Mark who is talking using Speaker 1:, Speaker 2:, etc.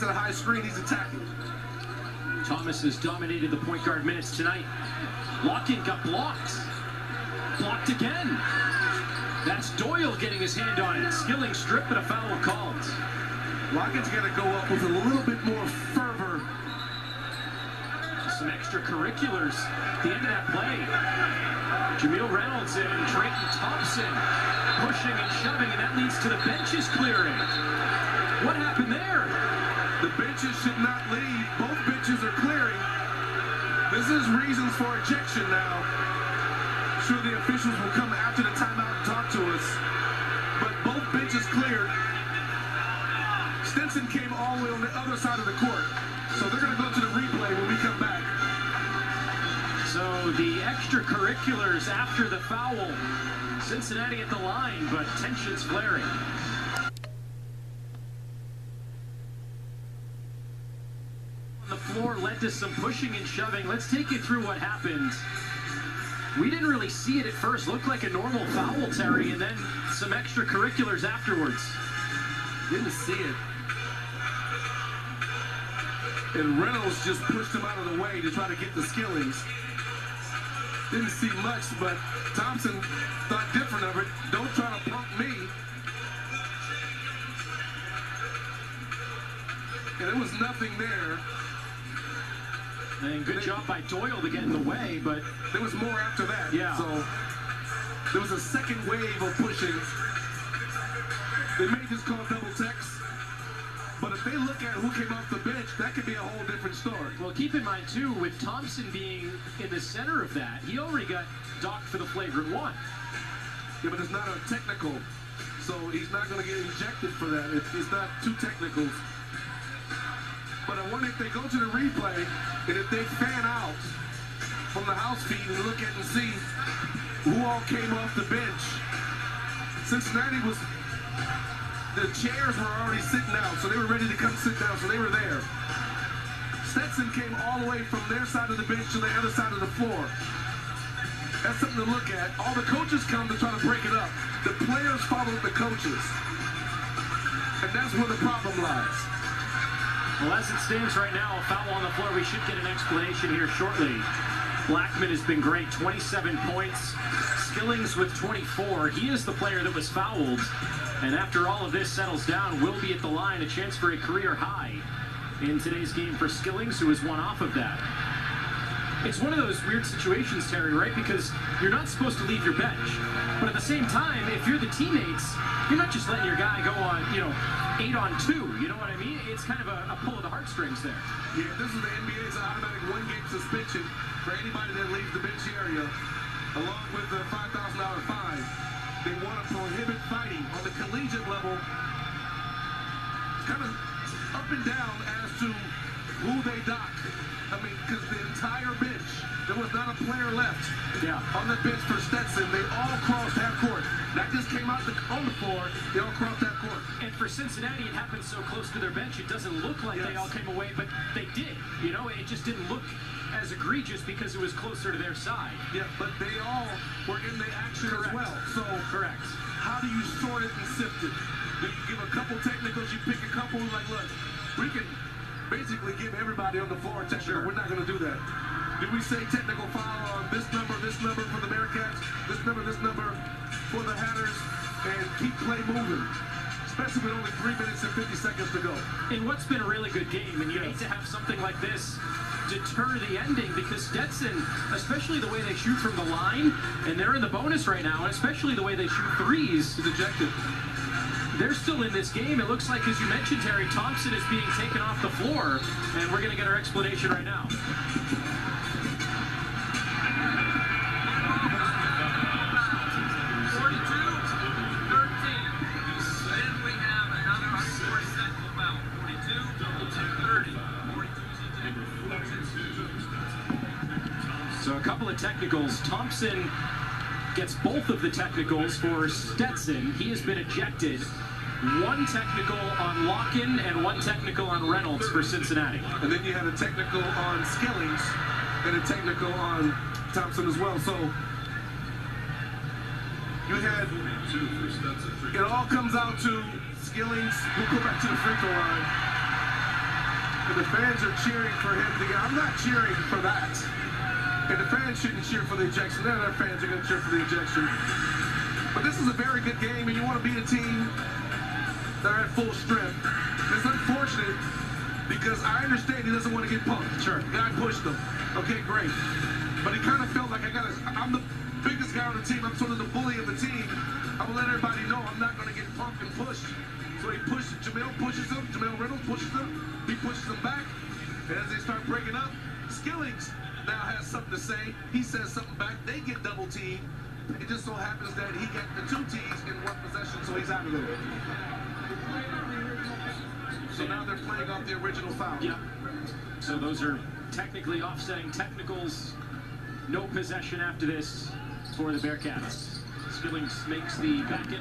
Speaker 1: gets at a high screen, he's attacking.
Speaker 2: Thomas has dominated the point guard minutes tonight. Lakhin got blocked. Blocked again. That's Doyle getting his hand on it. Skilling strip and a foul called.
Speaker 1: Lakhin's got to go up with a little bit more fervor.
Speaker 2: Some extracurriculars at the end of that play. Jamille Reynolds and Treyton Thompson pushing and shoving, and that leads to the benches clearing. What happened there?
Speaker 1: The benches should not leave. Both benches are clearing. This is reasons for ejection now. Sure, the officials will come after the timeout and talk to us. But both benches cleared. Stetson came all the way on the other side of the court. So they're going to go to the replay when we come back.
Speaker 2: So the extracurriculars after the foul. Cincinnati at the line, but tensions flaring. The floor led to some pushing and shoving. Let's take you through what happened. We didn't really see it at first. Looked like a normal foul, Terry, and then some extracurriculars afterwards.
Speaker 1: Didn't see it. And Reynolds just pushed him out of the way to try to get the Skillings. Didn't see much, but Thompson thought different of it. Don't try to punk me. And there was nothing there.
Speaker 2: And good job by Doyle to get in the way, but
Speaker 1: there was more after that.
Speaker 2: Yeah.
Speaker 1: So there was a second wave of pushing. They may just call double text. But if they look at who came off the bench, that could be a whole different story.
Speaker 2: Well, keep in mind, too, with Thompson being in the center of that, he already got docked for the flagrant one.
Speaker 1: Yeah, but it's not a technical. So he's not going to get ejected for that. It's not two technicals. But I wonder if they go to the replay, and if they fan out from the house feed and look at and see who all came off the bench. Cincinnati was... The chairs were already sitting out, so they were ready to come sit down, so they were there. Stetson came all the way from their side of the bench to the other side of the floor. That's something to look at. All the coaches come to try to break it up. The players followed the coaches. And that's where the problem lies.
Speaker 2: Well, as it stands right now, a foul on the floor. We should get an explanation here shortly. Blackman has been great, 27 points. Skillings with 24. He is the player that was fouled. And after all of this settles down, will be at the line, a chance for a career high in today's game for Skillings, who has won off of that. It's one of those weird situations, Terry, right? Because you're not supposed to leave your bench. But at the same time, if you're the teammates, you're not just letting your guy go on, 8 on 2. You know what I mean? It's kind of a pull of the heartstrings there.
Speaker 1: Yeah, this is the NBA's automatic one-game suspension for anybody that leaves the bench area, along with the $5,000 fine. They want to prohibit fighting on the collegiate level. It's kind of up and down as to who they dock. I mean, because the entire bench, there was not a player left on the bench for Stetson. They all crossed half court. That just came out on the floor. They all crossed half court.
Speaker 2: And for Cincinnati, it happened so close to their bench, it doesn't look like they all came away, but they did. It just didn't look as egregious because it was closer to their side.
Speaker 1: Yeah, but they all were in the action as well. So,
Speaker 2: correct.
Speaker 1: How do you sort it and sift it? Do you give a couple technicals, you pick a couple, like, look, we can basically give everybody on the floor a technical. We're not going to do that. Do we say technical foul on this number for the Bearcats, this number for the Hatters, and keep play moving? Especially with only 3 minutes and 50 seconds to go.
Speaker 2: In what's been a really good game, and you hate to have something like this deter the ending, because Stetson, especially the way they shoot from the line, and they're in the bonus right now, and especially the way they shoot threes,
Speaker 1: is ejected.
Speaker 2: They're still in this game. It looks like, as you mentioned, Terry, Thompson is being taken off the floor, and we're going to get our explanation right now. So a couple of technicals. Thompson gets both of the technicals for Stetson. He has been ejected. 1 technical on Lakhin and 1 technical on Reynolds for Cincinnati.
Speaker 1: And then you had a technical on Skillings and a technical on Thompson as well. So you had, it all comes out to Skillings. We'll go back to the free throw line. And the fans are cheering for him to get. I'm not cheering for that. And the fans shouldn't cheer for the ejection. None of their fans are going to cheer for the ejection. But this is a very good game, and you want to beat a team that are at full strength. It's unfortunate because I understand he doesn't want to get punked.
Speaker 2: Sure.
Speaker 1: The guy pushed him. Okay, great. But he kind of felt like I'm the biggest guy on the team. I'm sort of the bully of the team. I'm going to let everybody know I'm not going to get punked and pushed. So he pushes, Jamille pushes him, Reynolds pushes him, he pushes him back. And as they start breaking up, Skillings now has something to say. He says something back. They get double teamed. It just so happens that he got the 2 tees in one possession, so he's out of there. So now they're playing off the original foul.
Speaker 2: Yeah. So those are technically offsetting technicals. No possession after this for the Bearcats. Skillings makes the back end.